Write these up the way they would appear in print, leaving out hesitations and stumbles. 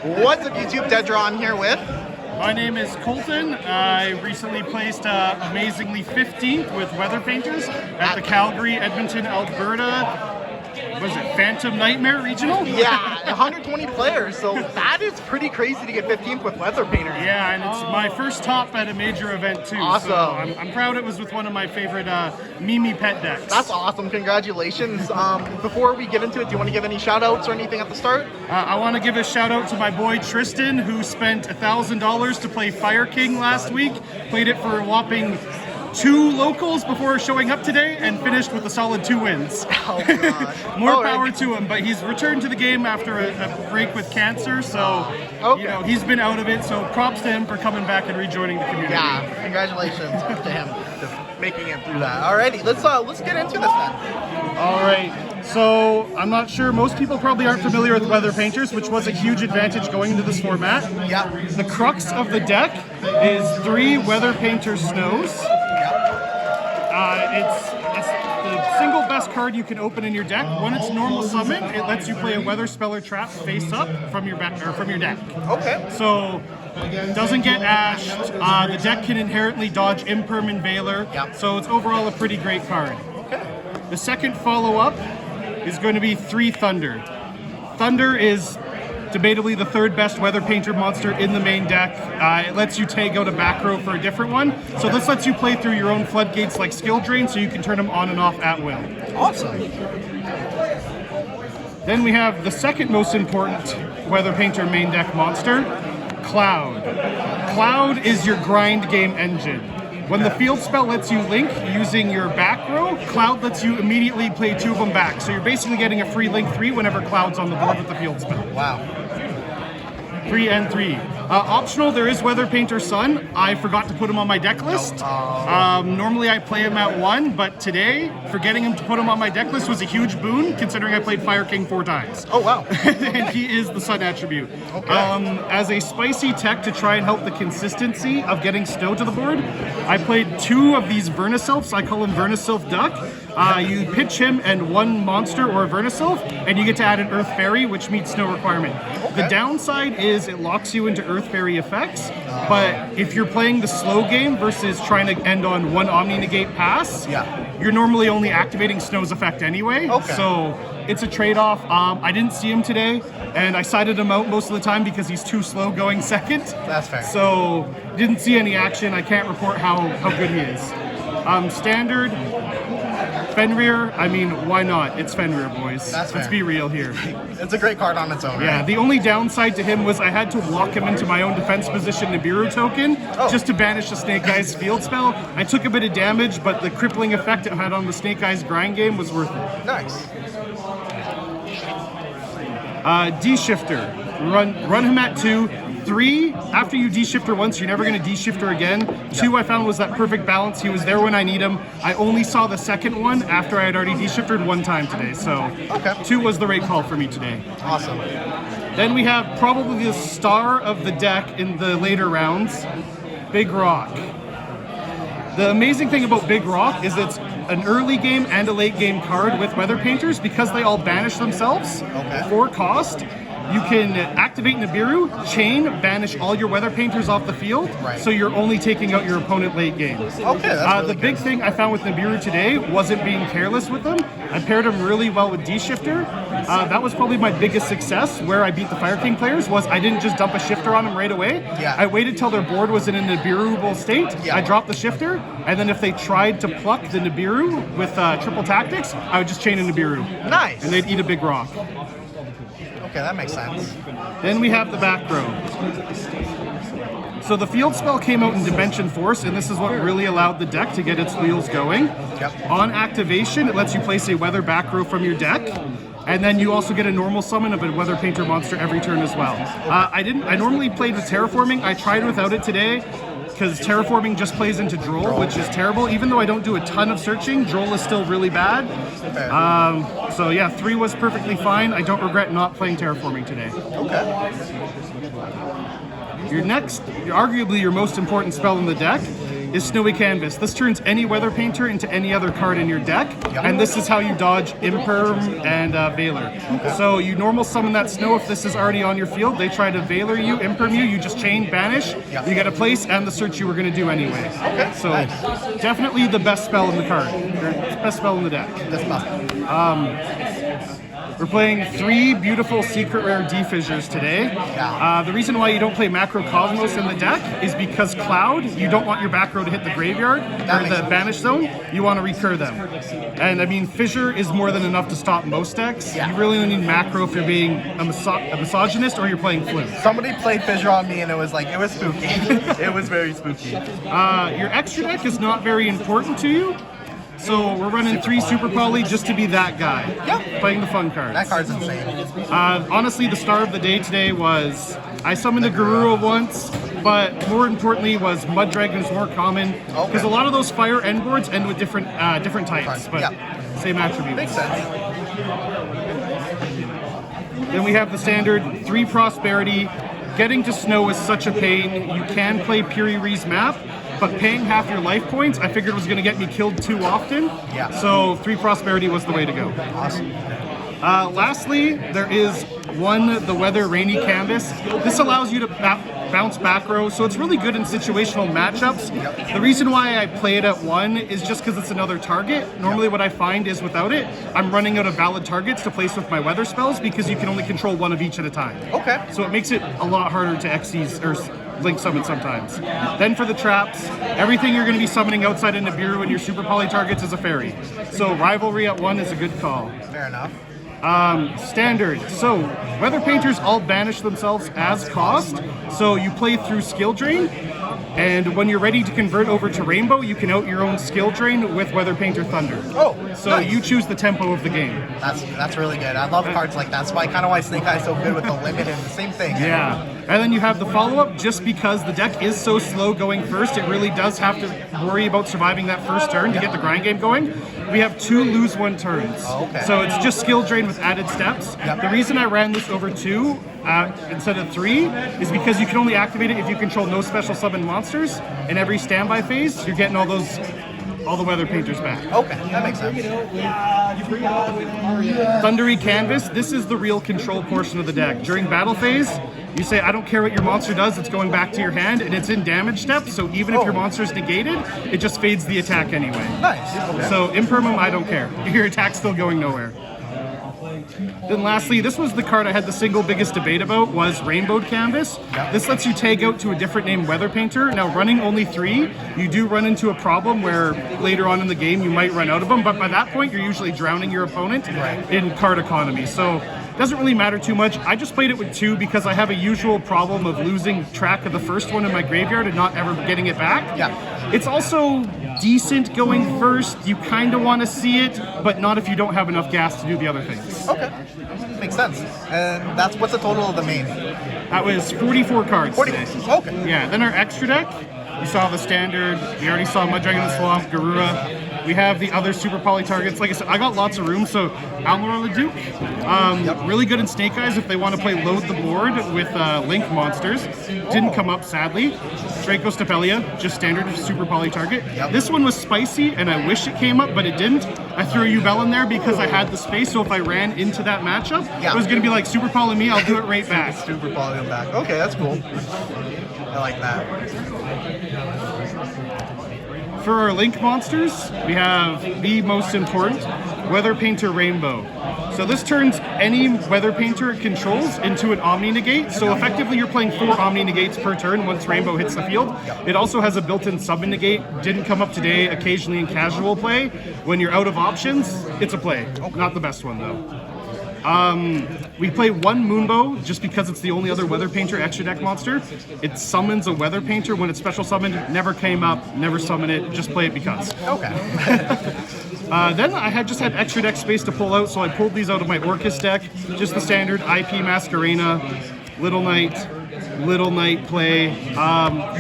What's up, YouTube? Dedra, I'm here with... My name is Colton. I recently placed amazingly 15th with Weather Painters at the Calgary, Edmonton, Alberta, was it Phantom Nightmare Regional? Yeah, 120 players, so that is pretty crazy to get 15th with Weather Painters. Yeah, and it's my first top at a major event too. Awesome. So I'm proud it was with one of my favorite Mimi pet decks. That's awesome, congratulations. Before we get into it, do you want to give any shout outs or anything at the start? I want to give a shout out to my boy Tristan, who spent $1,000 to play Fire King last week. Played it for a whopping 2 locals before showing up today and finished with a solid 2 wins. Oh, gosh. More power to him, but he's returned to the game after a break with cancer, so you know, he's been out of it, so props to him for coming back and rejoining the community. Yeah, congratulations to him for making it through that. Alrighty, let's get into this then. Alright, so I'm not sure, most people probably aren't familiar with Weather Painters, which was a huge advantage going into this format. Yeah. The crux of the deck is 3 Weather Painter Snows. It's the single best card you can open in your deck. When it's normal summon, it lets you play a Weather Spell or Trap face up from your back or from your deck. Okay. So it doesn't get ashed. The deck can inherently dodge Impermanent Veiler. Yep. So it's overall a pretty great card. Okay. The second follow-up is going to be 3 Thunder. Thunder is debatably the 3rd best Weather Painter monster in the main deck. It lets you take out a back row for a different one. So this lets you play through your own floodgates like Skill Drain, so you can turn them on and off at will. Awesome. Then we have the second most important Weather Painter main deck monster, Cloud. Cloud is your grind game engine. When the field spell lets you link using your back row, Cloud lets you immediately play 2 of them back. So you're basically getting a free link 3 whenever Cloud's on the board with the field spell. Wow. 3 and 3. Optional, there is Weather Painter Sun. I forgot to put him on my deck list. Normally I play him at 1, but today, forgetting him to put him on my deck list was a huge boon, considering I played Fire King 4 times. Oh, wow. And he is the Sun attribute. Okay. As a spicy tech to try and help the consistency of getting snow to the board, I played 2 of these Vernisylphs. I call him Vernisylph Duck. You pitch him and 1 monster or a Vernisylph, and you get to add an Earth Fairy, which meets snow requirement. Okay. The downside is it locks you into Earth Fairy effects, but if you're playing the slow game versus trying to end on 1 Omni Negate pass, you're normally only activating Snow's effect anyway. Okay. So it's a trade-off. I didn't see him today, and I sided him out most of the time because he's too slow going second. That's fair. So didn't see any action. I can't report how good he is. Standard Fenrir, I mean, why not? It's Fenrir, boys. That's Let's fair. be real here. It's a great card on its own, right? Yeah, the only downside to him was I had to walk him into my own defense position Nibiru token just to banish the Snake Eyes field spell. I took a bit of damage, but the crippling effect it had on the Snake Eyes grind game was worth it. Nice. D-Shifter. Run him at 2. 3, after you D-Shifter once, you're never going to D-Shifter again. 2, I found was that perfect balance. He was there when I need him. I only saw the second one after I had already D-Shifted 1 time today. So 2 was the right call for me today. Awesome. Then we have probably the star of the deck in the later rounds, Big Rock. The amazing thing about Big Rock is it's an early game and a late game card with Weather Painters because they all banish themselves for cost. You can activate Nibiru, chain, banish all your Weather Painters off the field, so you're only taking out your opponent late game. Okay, that's really the big thing I found with Nibiru today wasn't being careless with them. I paired him really well with D-Shifter. That was probably my biggest success where I beat the Fire King players was I didn't just dump a Shifter on them right away. I waited till their board was in a Nibiru-able state. I dropped the Shifter, and then if they tried to pluck the Nibiru with triple tactics, I would just chain a Nibiru. Nice. And they'd eat a big rock. Okay, that makes sense. Then we have the back row. So the field spell came out in Dimension Force, and this is what really allowed the deck to get its wheels going. On activation, it lets you place a Weather back row from your deck, and then you also get a normal summon of a Weather Painter monster every turn as well. I normally played with Terraforming. I tried without it today, because Terraforming just plays into Droll, which is terrible. Even though I don't do a ton of searching, Droll is still really bad. So yeah, 3 was perfectly fine. I don't regret not playing Terraforming today. Your next, arguably your most important spell in the deck, is Snowy Canvas. This turns any Weather Painter into any other card in your deck, and this is how you dodge Imperm and Veiler. So you normal summon that Snow if this is already on your field. They try to Veiler you, Imperm you just chain Banish, you get a place and the search you were going to do anyway. So definitely the best spell in the card, or best spell in the deck. We're playing 3 beautiful secret rare D-Fissures today. The reason why you don't play Macro Cosmos in the deck is because Cloud, you don't want your back row to hit the graveyard or the Banish zone. You want to recur them. And I mean, Fissure is more than enough to stop most decks. You really only need Macro if you're being a misogynist or you're playing Flute. Somebody played Fissure on me and it was spooky. It was very spooky. Your extra deck is not very important to you. So we're running 3 Super Poly just to be that guy. Playing the fun cards. That card's insane. Honestly, the star of the day today was I summoned a Garura once, but more importantly was Mud Dragon is more common because a lot of those fire end boards end with different types, but same attributes. Makes sense. Then we have the standard 3 Prosperity. Getting to Snow is such a pain. You can play Puri-Ree's map, but paying half your life points, I figured was going to get me killed too often. So 3 Prosperity was the way to go. Awesome. Lastly, there is 1, the Weather Rainy Canvas. This allows you to bounce back row, so it's really good in situational matchups. The reason why I play it at 1 is just because it's another target. Normally what I find is without it, I'm running out of valid targets to place with my weather spells because you can only control 1 of each at a time. So it makes it a lot harder to Xyz or Link summon sometimes. Then for the traps, everything you're going to be summoning outside of Nibiru and your Super Poly targets is a fairy. So Rivalry at 1 is a good call. Fair enough. Standard. So Weather Painters all banish themselves as cost. So you play through Skill Drain, and when you're ready to convert over to Rainbow, you can out your own Skill Drain with Weather Painter Thunder. So you choose the tempo of the game. That's really good. I love cards like that. That's why kind of why Snake Eye is so good with the limit and the same thing. And then you have the follow-up. Just because the deck is so slow going first, it really does have to worry about surviving that first turn to get the grind game going. We have 2 lose 1 turns. So it's just Skill Drain with added steps. The reason I ran this over 2 instead of 3 is because you can only activate it if you control no special summon monsters. In every standby phase, you're getting all the Weather Painters back. That makes sense. Thundery Canvas, this is the real control portion of the deck. During battle phase, you say, I don't care what your monster does, it's going back to your hand, and it's in damage steps, so even if your monster is negated, it just fades the attack anyway. So Impermum, I don't care. Your attack's still going nowhere. Then lastly, this was the card I had the single biggest debate about, was Rainbowed Canvas. This lets you tag out to a different named Weather Painter. Now, running only 3, you do run into a problem where later on in the game you might run out of them, but by that point you're usually drowning your opponent in card economy. So it doesn't really matter too much. I just played it with 2 because I have a usual problem of losing track of the first one in my graveyard and not ever getting it back. It's also decent going first. You kind of want to see it, but not if you don't have enough gas to do the other things. Makes sense. And that's what's the total of the main? That was 44 cards. 44. Yeah, then our extra deck, you saw the standard, you already saw Mud Dragon in the Swamp, Garura. We have the other Super Poly targets. Like I said, I got lots of room, so Almar the Duke, really good in Snake Eyes if they want to play load the board with Link monsters. Didn't come up, sadly. Draco Stapelia, just standard Super Poly target. This one was spicy, and I wish it came up, but it didn't. I threw a Yubel in there because I had the space, so if I ran into that matchup, it was going to be like, Super Poly me, I'll do it right back. Super Poly him back. Okay, that's cool. I like that. For our Link monsters, we have the most important, Weather Painter Rainbow. So this turns any Weather Painter it controls into an Omni Negate, so effectively you're playing 4 Omni Negates per turn once Rainbow hits the field. It also has a built-in Summon Negate, didn't come up today, occasionally in casual play. When you're out of options, it's a play. Not the best one though. We play 1 Moonbow just because it's the only other Weather Painter extra deck monster. It summons a Weather Painter when it's special summoned. Never came up, never summon it, just play it because. Then I just had extra deck space to pull out, so I pulled these out of my Orcus deck. Just the standard IP Masquerena. Little Knight play.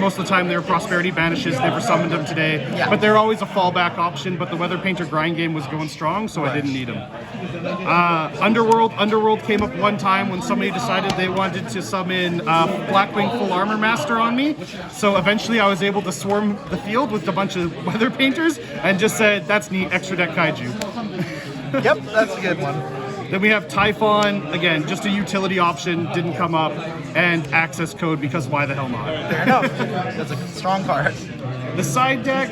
Most of the time they're Prosperity Banishes, never summoned them today. Yeah. But they're always a fallback option, but the Weather Painter grind game was going strong, so I didn't need them. Underworld came up one time when somebody decided they wanted to summon Blackwing Full Armor Master on me, so eventually I was able to swarm the field with a bunch of Weather Painters and just said, that's neat, extra deck Kaiju. Yep, that's a good one. Then we have Typhon, again, just a utility option, didn't come up, and Access Code because why the hell not? Fair enough. That's a strong card. The side deck,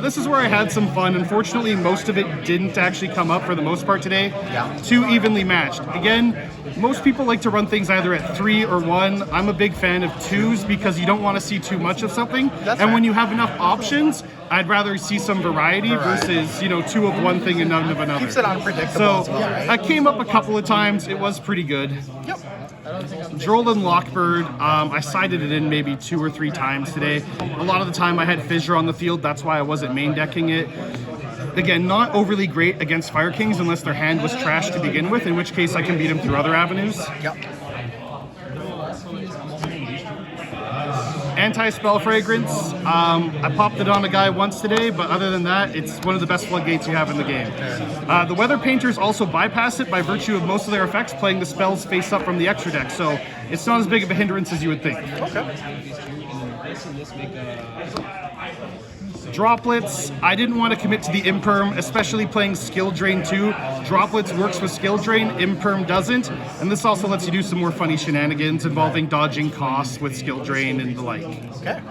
this is where I had some fun. Unfortunately, most of it didn't actually come up for the most part today. Yeah. Too evenly matched. Again, most people like to run things either at 3 or 1. I'm a big fan of 2s because you don't want to see too much of something. That's and fair. when you have enough options, I'd rather see some variety versus, 2 of one thing and none of another. Keeps it unpredictable So, as well, right? I came up a couple of times. It was pretty good. Yep. Droll and Lockbird, I sided it in maybe 2 or 3 times today. A lot of the time I had Fissure on the field, that's why I wasn't main decking it. Again, not overly great against Fire Kings unless their hand was trash to begin with, in which case I can beat them through other avenues. Yep. Anti-Spell Fragrance, I popped it on a guy once today, but other than that, it's one of the best floodgates you have in the game. The Weather Painters also bypass it by virtue of most of their effects playing the spells face up from the extra deck, so it's not as big of a hindrance as you would think. Okay. Droplets, I didn't want to commit to the Imperm, especially playing Skill Drain 2. Droplets works with Skill Drain, Imperm doesn't, and this also lets you do some more funny shenanigans involving dodging costs with Skill Drain and the like. Okay.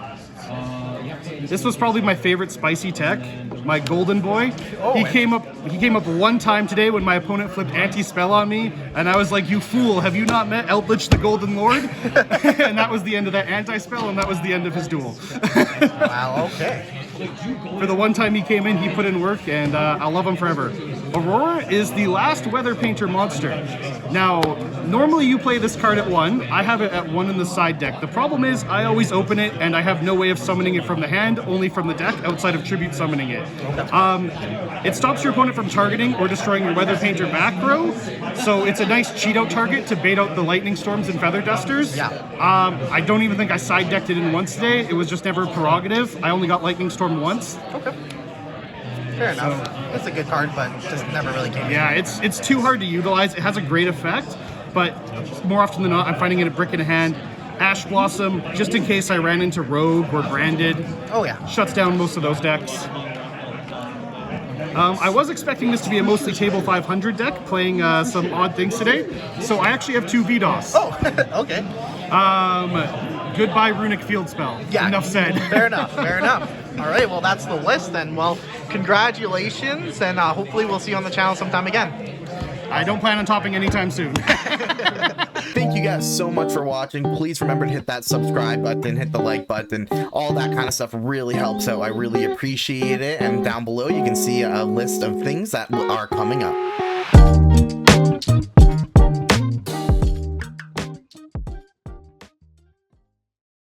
This was probably my favorite spicy tech, my Golden Boy. Oh, he came up one time today when my opponent flipped anti-spell on me, and I was like, you fool, have you not met Eldritch the Golden Lord? And that was the end of that anti-spell, and that was the end of his duel. Wow, okay. For the one time he came in, he put in work, and I'll love him forever. Aurora is the last Weather Painter monster. Now, normally you play this card at 1. I have it at 1 in the side deck. The problem is I always open it, and I have no way of summoning it from the hand, only from the deck, outside of Tribute summoning it. It stops your opponent from targeting or destroying your Weather Painter back row, so it's a nice cheat out target to bait out the Lightning Storms and Feather Dusters. Yeah. I don't even think I side decked it in once today. It was just never a prerogative. I only got Lightning Storm once. Okay. Fair enough. It's a good card, but just never really came. Yeah, it's too hard to utilize. It has a great effect, but more often than not, I'm finding it a brick in a hand. Ash Blossom, just in case I ran into Rogue or Branded. Oh yeah. Shuts down most of those decks. I was expecting this to be a mostly table 500 deck, playing some odd things today, so I actually have 2 VDOS. Oh, okay. Goodbye Runic Field Spell. Yeah. Enough said. Fair enough. Fair enough. All right. Well, that's the list then. Well, congratulations, and hopefully we'll see you on the channel sometime again. I don't plan on topping anytime soon. Thank you guys so much for watching. Please remember to hit that subscribe button, hit the like button. All that kind of stuff really helps out. I really appreciate it. And down below you can see a list of things that are coming up.